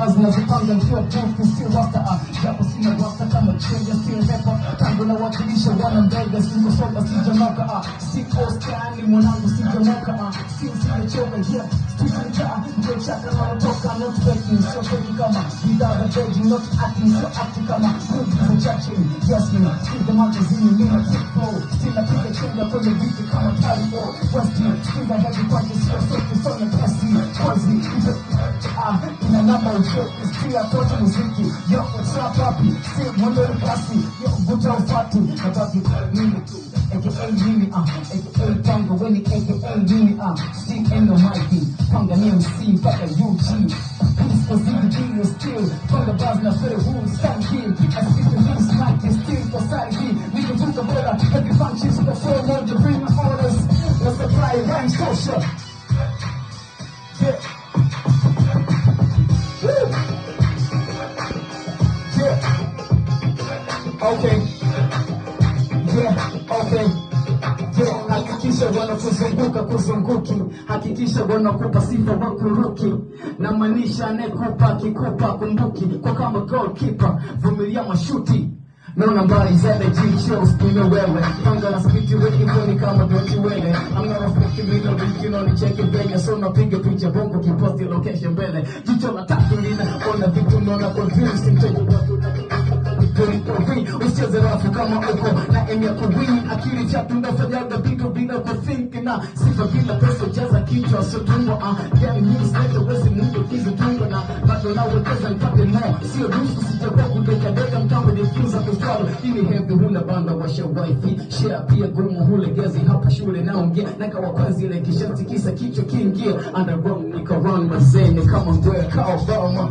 bars nazipanga nikiwa defu still rasta japo sina rasta kama chenja still rapper tangu na wakilisha wana mbega singo soba sijamoka siko stani mwanangu sijamoka sijachoka yeah still nika ndio chaka na watoka not faking so fake kama without a judging not acting so acting kama good for judging yes me still the magazine nina quick flow still apika chenja kwenye vitu kama talibo west still I have to sio sote sonye pesi kwazi ina namba uchoke still approach muziki yo what's up papi still mwendo kasi yo vuta ufatu nataki mimi tu aka mimi aka tango weni aka mimi still ain't no mighty panga ni MC mpaka UG peace for ZBD still from the bars na fere who stand here I see the news smack is still for side we can do the border every functions before more to bring my orders the supply rank social yeah woo yeah okay yeah okay hakikisha wanakuzunguka kuzunguki hakikisha wanakupa sifa wakuruki na maanisha anekupa kikupa kumbuki kwa kama goalkeeper vumilia mashuti naona mbali zaidi jicho spime wewe panga na spiti weki mboni kama doji wewe amna rafiki bila wiki ni cheki benya so napiga picha bongo kiposti location mbele jicho la tatu linaona vitu naona confused mtejo watu usicheze rafu kama uko na emi ya kuwini akili chatu ndafanyaga vitu bila kuthink na sifa bila pesa jaza kichwa sotumbo yani news letter wezi mungu kizi tungo na bado na wekeza mpate mo sio rusu sijakuwa kudeka mtambo nifuza kustwalo ili heavy hula banda washa wifi share pia gumu hule gezi hapa shule naongea naka wapanzi ile kishanti kisa kichwa kiingia underground niko run mazene kama ngwea kao Obama